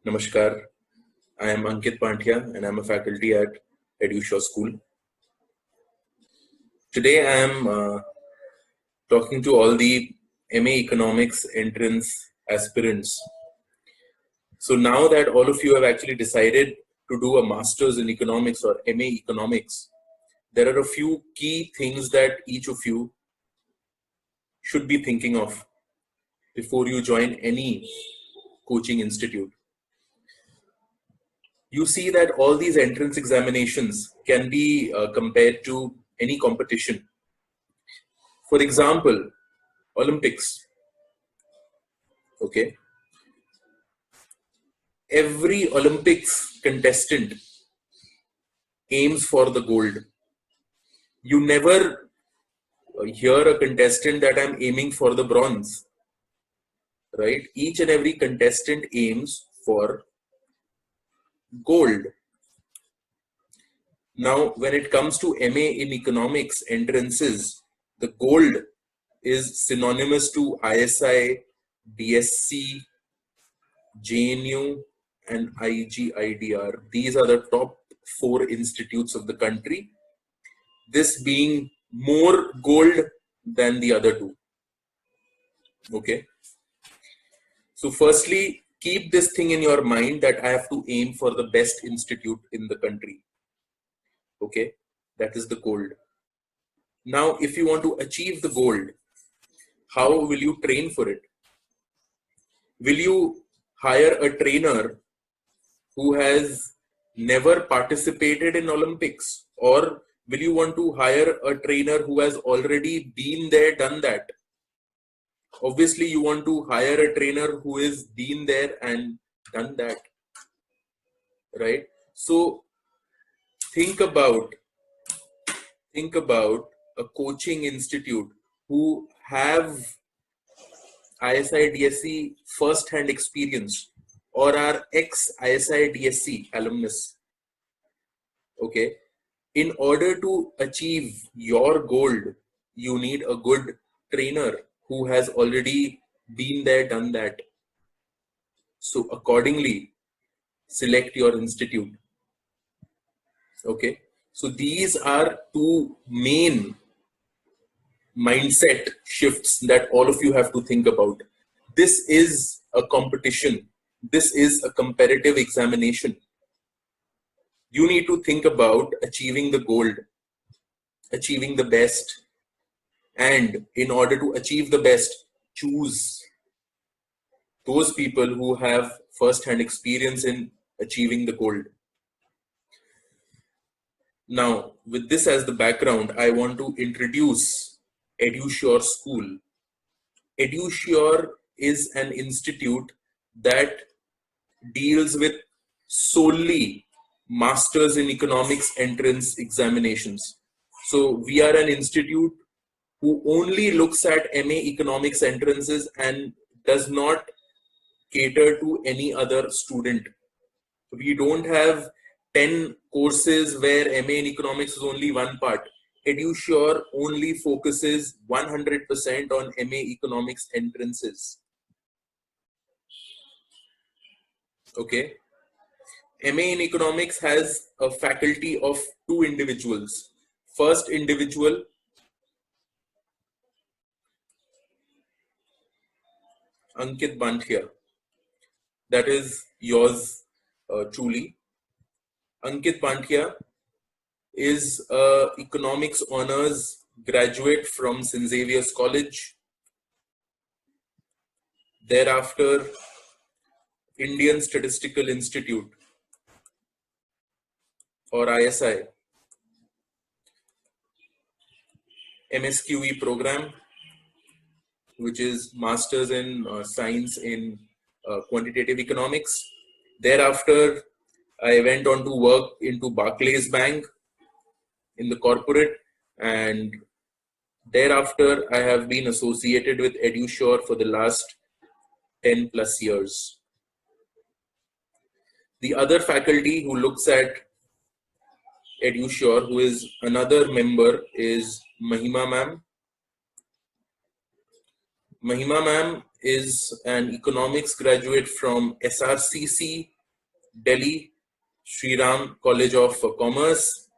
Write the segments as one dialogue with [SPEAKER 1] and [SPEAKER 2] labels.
[SPEAKER 1] Namaskar. I am Ankit Panthia and I am a faculty at EduSure School. Today I am talking to all the MA Economics entrance aspirants. So now that all of you have actually decided to do a Masters in Economics or MA Economics, there are a few key things that each of you should be thinking of before you join any coaching institute. You see that all these entrance examinations can be compared to any competition. For example, Olympics. Okay. Every Olympics contestant aims for the gold. You never hear a contestant that I'm aiming for the bronze. Right? Each and every contestant aims for gold. Now, when it comes to MA in economics entrances, the gold is synonymous to ISI, DSC, JNU, and IGIDR. These are the top 4 institutes of the country, this being more gold than the other 2. Okay. So firstly, keep this thing in your mind that I have to aim for the best institute in the country. Okay, that is the gold. Now, if you want to achieve the gold, how will you train for it? Will you hire a trainer who has never participated in Olympics, or will you want to hire a trainer who has already been there, done that? Obviously, you want to hire a trainer who has been there and done that, right? So think about a coaching institute who have ISI DSC first-hand experience or are ex-ISI DSC alumnus. Okay. In order to achieve your gold, you need a good trainer who has already been there, done that. So accordingly, select your institute. Okay. So these are 2 main mindset shifts that all of you have to think about. This is a competition. This is a competitive examination. You need to think about achieving the gold, achieving the best. And in order to achieve the best, choose those people who have first-hand experience in achieving the gold. Now, with this as the background, I want to introduce EduSure School. EduSure is an institute that deals with solely Masters in Economics entrance examinations. So we are an institute who only looks at MA Economics entrances and does not cater to any other student. We don't have 10 courses where MA in Economics is only one part. EduSure only focuses 100% on MA Economics entrances. Okay. MA in Economics has a faculty of 2 individuals. First individual, Ankit Panthia. That is yours truly. Ankit Panthia is a economics honors graduate from St. Xavier's College. Thereafter, Indian Statistical Institute or ISI, MSQE program, which is Masters in Science in Quantitative Economics. Thereafter, I went on to work into Barclays Bank in the corporate, and thereafter I have been associated with EduSure for the last 10 plus years. The other faculty who looks at EduSure, who is another member, is Mahima ma'am. Mahima ma'am is an economics graduate from SRCC Delhi, Sri Ram College of Commerce.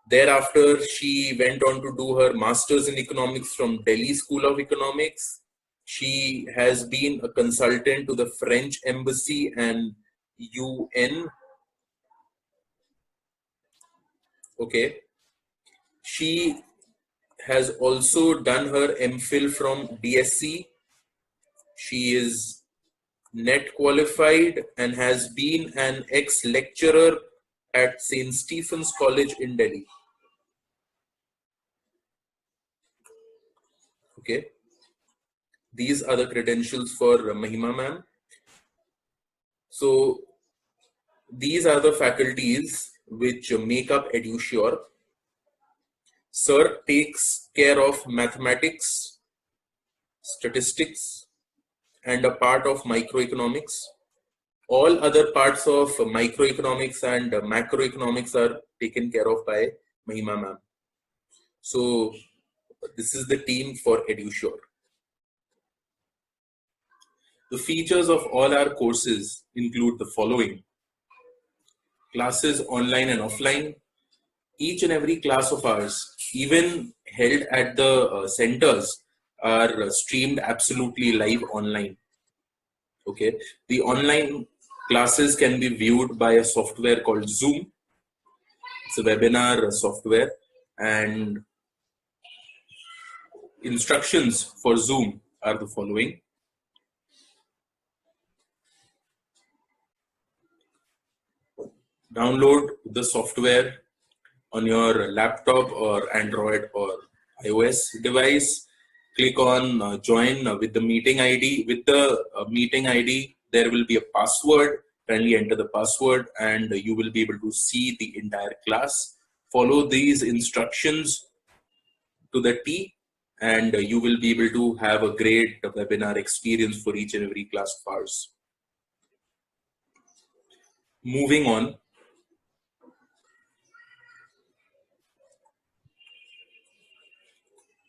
[SPEAKER 1] Thereafter, she went on to do her master's in economics from Delhi School of Economics. She has been a consultant to the French Embassy and UN. Okay. She has also done her MPhil from DSC. She is NET qualified and has been an ex-lecturer at St. Stephen's College in Delhi. Okay. These are the credentials for Mahima ma'am. So these are the faculties which make up EduSure. Sir takes care of mathematics, statistics, and a part of microeconomics. All other parts of microeconomics and macroeconomics are taken care of by Mahima ma'am. So this is the team for EduSure. The features of all our courses include the following: classes online and offline. Each and every class of ours, even held at the centers, are streamed absolutely live online. Okay, the online classes can be viewed by a software called Zoom. It's a webinar software, and instructions for Zoom are the following. Download the software on your laptop or Android or iOS device. Click on join with the meeting ID. With the meeting ID, there will be a password. Kindly enter the password and you will be able to see the entire class. Follow these instructions to the T and you will be able to have a great webinar experience for each and every class of ours. Moving on.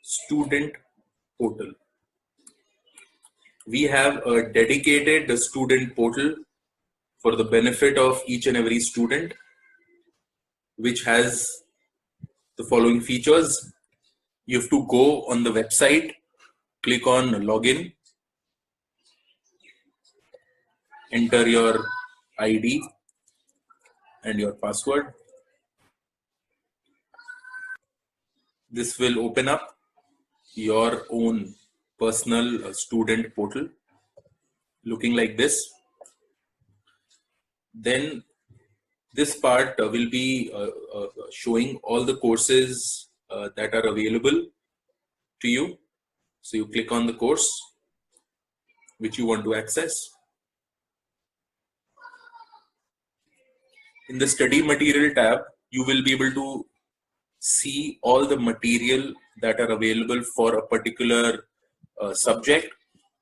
[SPEAKER 1] Student portal. We have a dedicated student portal for the benefit of each and every student, which has the following features. You have to go on the website, click on login, enter your ID and your password. This will open up your own personal student portal looking like this. Then this part will be showing all the courses that are available to you. So you click on the course which you want to access. In the study material tab, you will be able to see all the material that are available for a particular subject.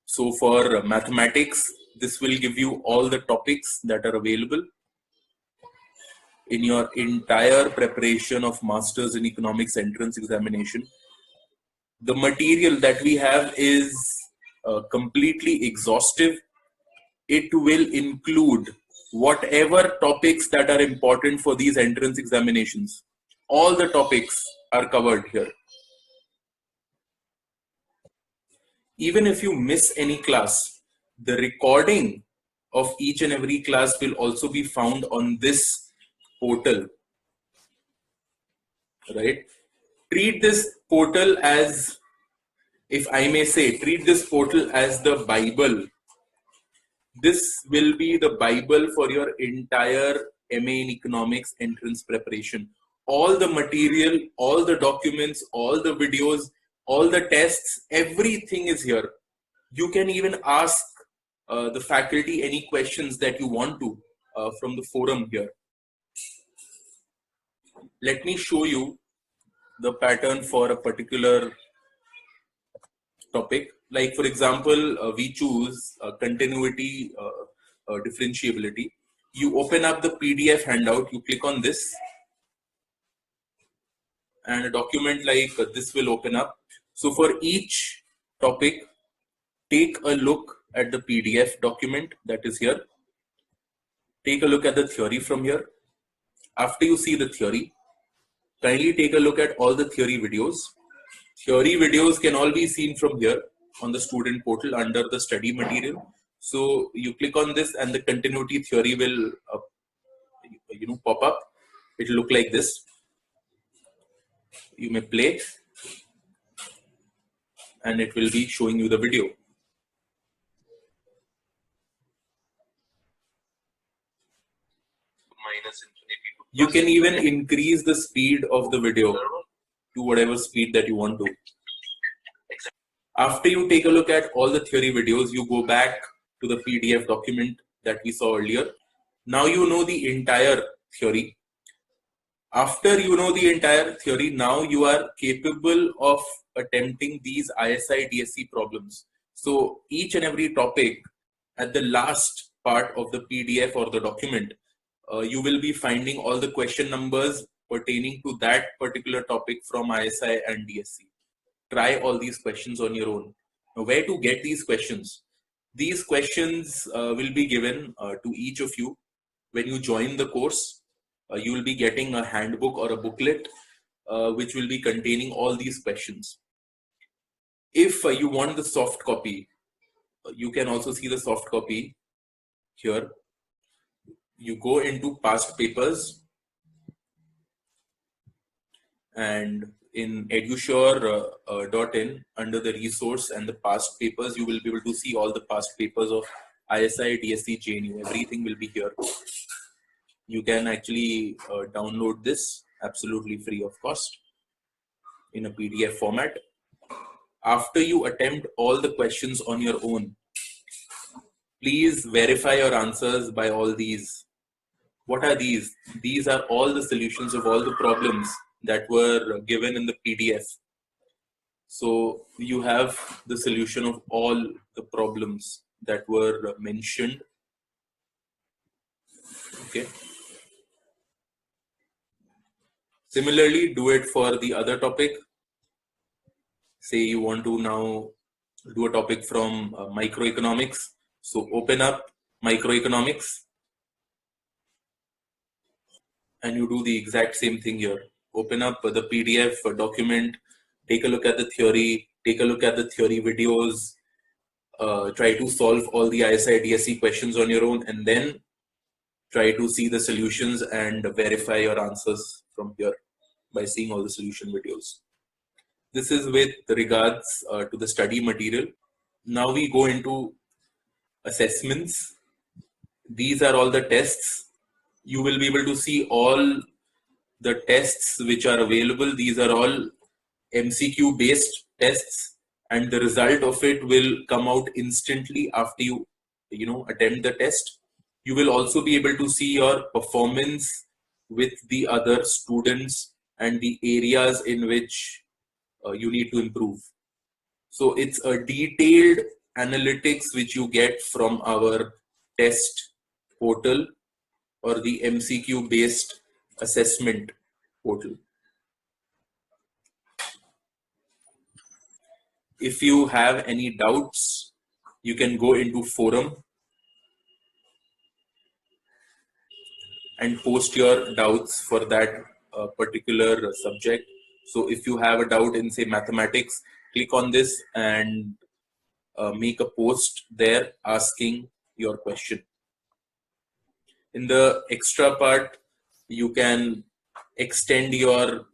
[SPEAKER 1] So for mathematics, this will give you all the topics that are available in your entire preparation of Masters in Economics entrance examination. The material that we have is completely exhaustive. It will include whatever topics that are important for these entrance examinations. All the topics are covered here. Even if you miss any class, the recording of each and every class will also be found on this portal, right? Treat this portal as, if I may say, treat this portal as the Bible. This will be the Bible for your entire MA in Economics entrance preparation. All the material, all the documents, all the videos, all the tests, everything is here. You can even ask the faculty any questions that you want to from the forum here. Let me show you the pattern for a particular topic. Like for example, we choose continuity differentiability. You open up the PDF handout, you click on this, and a document like this will open up. So for each topic, take a look at the PDF document that is here. take a look at the theory from here. After you see the theory, kindly take a look at all the theory videos. Theory videos can all be seen from here on the student portal under the study material. So you click on this and the continuity theory will pop up. It will look like this. You may play and it will be showing you the video. You can even increase the speed of the video to whatever speed that you want to. After you take a look at all the theory videos, you go back to the PDF document that we saw earlier. Now you know the entire theory. After you know the entire theory, now you are capable of attempting these ISI DSE problems. So each and every topic at the last part of the PDF or the document, you will be finding all the question numbers pertaining to that particular topic from ISI and DSE. Try all these questions on your own. Now, where to get these questions? These questions will be given to each of you when you join the course. You will be getting a handbook or a booklet which will be containing all these questions. If you want the soft copy, you can also see the soft copy here. You go into past papers and in edusure.in under the resource and the past papers, you will be able to see all the past papers of ISI, DSE, JNU. Everything will be here. You can actually download this absolutely free of cost in a PDF format. After you attempt all the questions on your own, please verify your answers by all these. What are these? These are all the solutions of all the problems that were given in the PDF. So you have the solution of all the problems that were mentioned. Okay. Similarly, do it for the other topic. Say you want to now do a topic from microeconomics. So open up microeconomics and you do the exact same thing here. Open up the PDF document, take a look at the theory, take a look at the theory videos, try to solve all the ISI DSE questions on your own, and then try to see the solutions and verify your answers from here by seeing all the solution videos. This is with regards to the study material. Now we go into assessments. These are all the tests. You will be able to see all the tests which are available. These are all MCQ based tests and the result of it will come out instantly after you attempt the test. You will also be able to see your performance with the other students and the areas in which you need to improve. So it's a detailed analytics which you get from our test portal or the MCQ based assessment portal. If you have any doubts, you can go into forum and post your doubts for that particular subject. So if you have a doubt in say mathematics, click on this and make a post there asking your question. In the extra part, you can extend your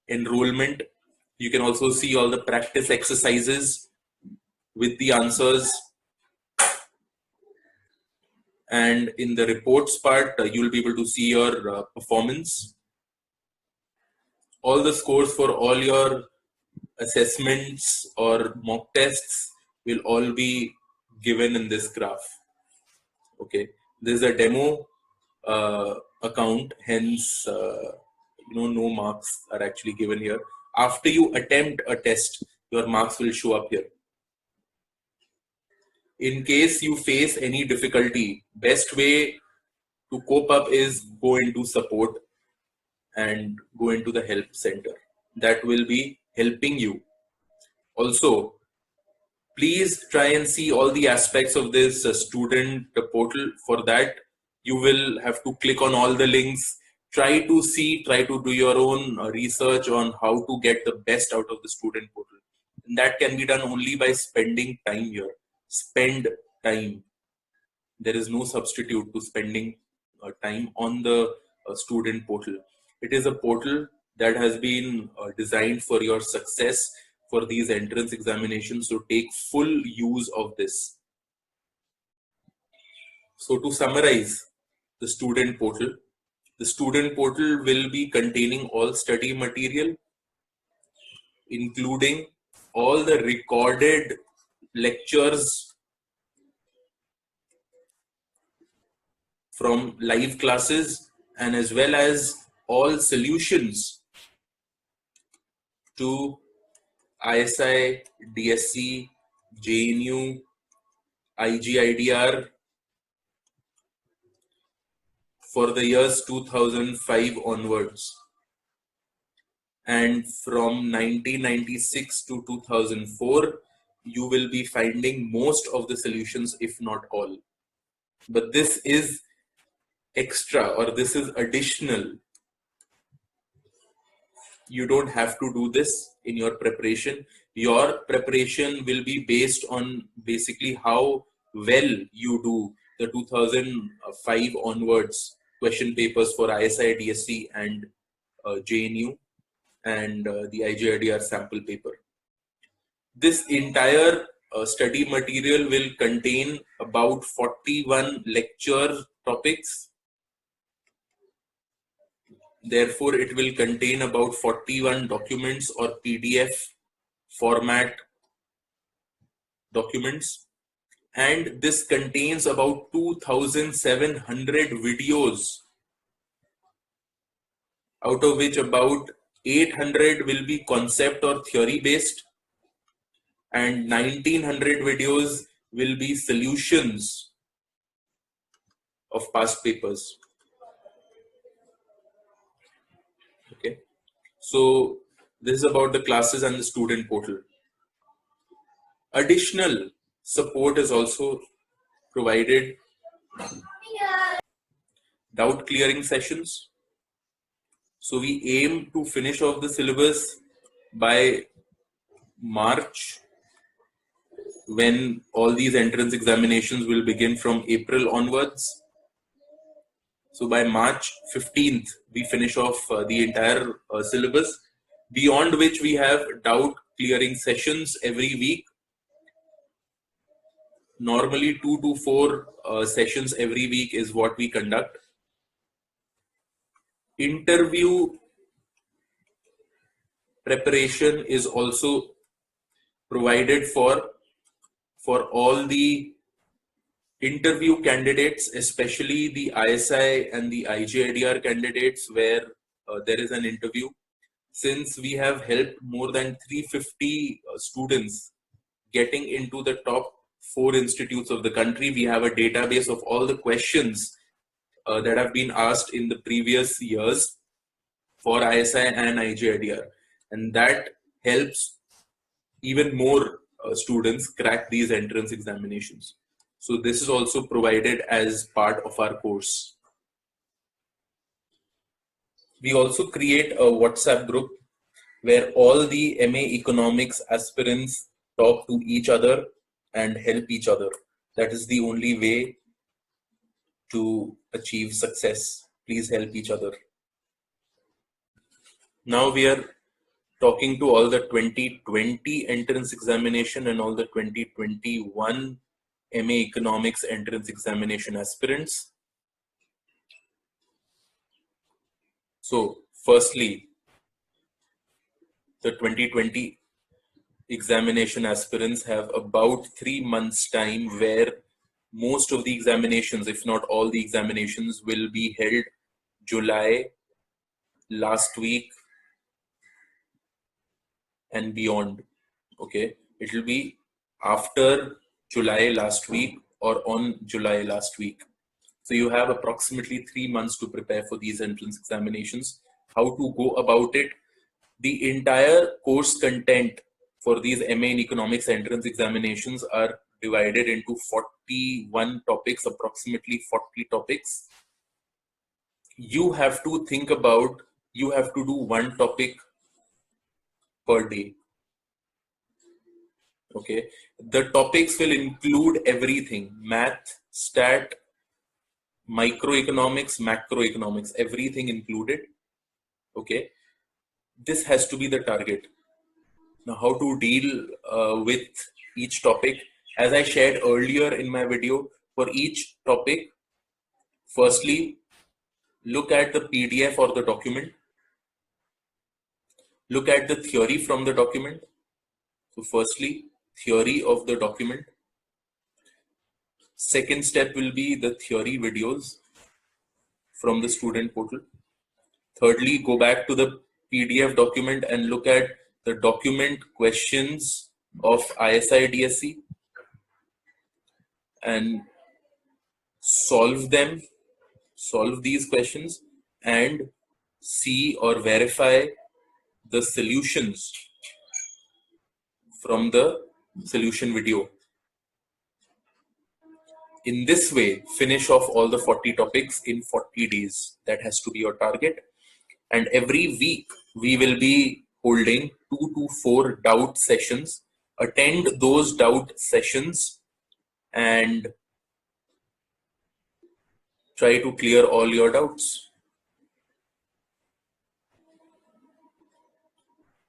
[SPEAKER 1] enrollment. You can also see all the practice exercises with the answers. And in the reports part, you'll be able to see your performance. All the scores for all your assessments or mock tests will all be given in this graph. Okay, this is a demo account, hence no marks are actually given here. After you attempt a test, your marks will show up here. In case you face any difficulty, best way to cope up is go into support and go into the help center. That will be helping you. Also, please try and see all the aspects of this student portal. For that, You will have to click on all the links, try to do your own research on how to get the best out of the student portal. And that can be done only by spending time here. Spend time. There is no substitute to spending time on the student portal. It is a portal that has been designed for your success for these entrance examinations, so take full use of this. So to summarize the student portal will be containing all study material, including all the recorded lectures from live classes, and as well as all solutions to ISI, DSC, JNU, IGIDR for the years 2005 onwards. And from 1996 to 2004, you will be finding most of the solutions, if not all. But this is extra, or this is additional. You don't have to do this in your preparation. Your preparation will be based on basically how well you do the 2005 onwards question papers for ISI, DSC and JNU and the IGIDR sample paper. This entire study material will contain about 41 lecture topics. Therefore, it will contain about 41 documents or PDF format documents. And this contains about 2,700 videos, out of which about 800 will be concept or theory based, and 1,900 videos will be solutions of past papers. Okay, so this is about the classes and the student portal. Additional support is also provided. Doubt clearing sessions. So we aim to finish off the syllabus by March, when all these entrance examinations will begin from April onwards. So by March 15th, we finish off the entire syllabus, beyond which we have doubt clearing sessions every week. Normally 2 to 4 sessions every week is what we conduct. Interview preparation is also provided for all the interview candidates, especially the ISI and the IGIDR candidates, where there is an interview. Since we have helped more than 350 students getting into the top 4 institutes of the country, we have a database of all the questions that have been asked in the previous years for ISI and IGIDR, and that helps even more students crack these entrance examinations. So this is also provided as part of our course. We also create a WhatsApp group where all the MA Economics aspirants talk to each other and help each other. That is the only way to achieve success. Please help each other. Now we are talking to all the 2020 entrance examination and all the 2021 MA Economics entrance examination aspirants. So firstly, the 2020 examination aspirants have about 3 months time, where most of the examinations, if not all the examinations, will be held July last week and beyond. Okay, it will be after July last week or on July last week. So you have approximately 3 months to prepare for these entrance examinations. How to go about it? The entire course content for these MA in Economics entrance examinations are divided into 41 topics, approximately 40 topics. You have to think about, you have to do one topic per day. Okay, the topics will include everything: math, stat, microeconomics, macroeconomics, everything included. Okay, this has to be the target. Now, how to deal with each topic? As I shared earlier in my video, for each topic, firstly, look at the PDF or the document. Look at the theory from the document. So firstly, theory of the document. Second step will be the theory videos from the student portal. Thirdly, go back to the PDF document and look at the document questions of ISI DSC and solve them, solve these questions and see or verify the solutions from the solution video. In this way, finish off all the 40 topics in 40 days. That has to be your target. And every week, we will be holding 2 to 4 doubt sessions. Attend those doubt sessions and try to clear all your doubts.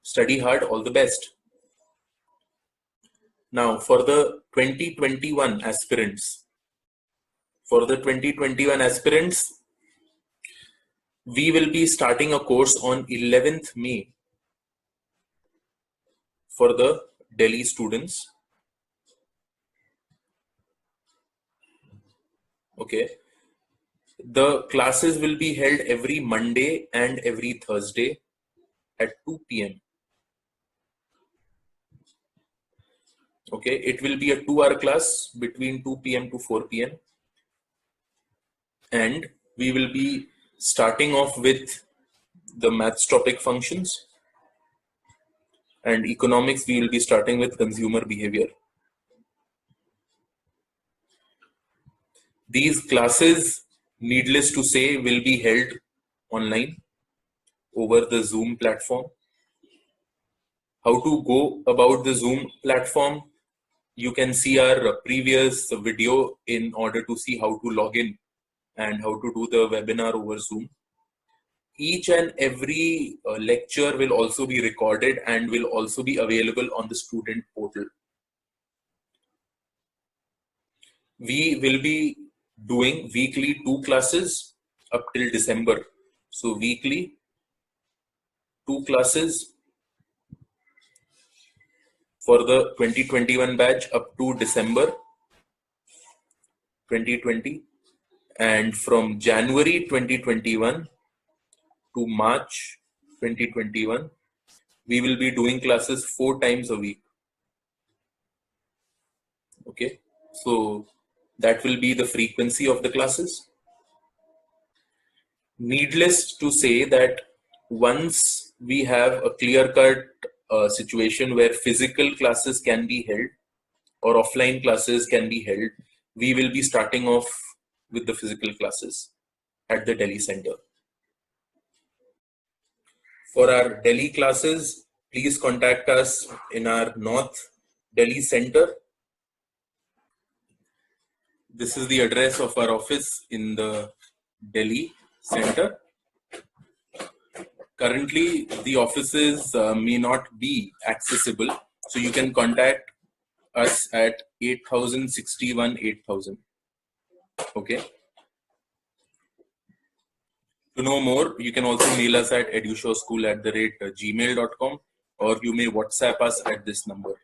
[SPEAKER 1] Study hard, all the best. Now, for the 2021 aspirants, we will be starting a course on 11th May for the Delhi students. Okay. The classes will be held every Monday and every Thursday at 2 p.m. Okay, it will be a 2-hour class between 2 p.m. to 4 p.m. And we will be starting off with the maths topic functions, and economics we will be starting with consumer behavior. These classes, needless to say, will be held online over the Zoom platform. How to go about the Zoom platform? You can see our previous video in order to see how to log in and how to do the webinar over Zoom. Each and every lecture will also be recorded and will also be available on the student portal. We will be doing weekly 2 classes up till December. So weekly 2 classes for the 2021 batch up to December 2020, and from January 2021 to March 2021 we will be doing classes 4 times a week. Okay, so that will be the frequency of the classes. Needless to say that once we have a clear-cut situation where physical classes can be held or offline classes can be held, we will be starting off with the physical classes at the Delhi Center. For our Delhi classes, please contact us in our North Delhi Center. This is the address of our office in the Delhi Center. Currently, the offices may not be accessible, so you can contact us at 8061 8000. Okay. To know more, you can also mail us at edushowschool@gmail.com, or you may WhatsApp us at this number.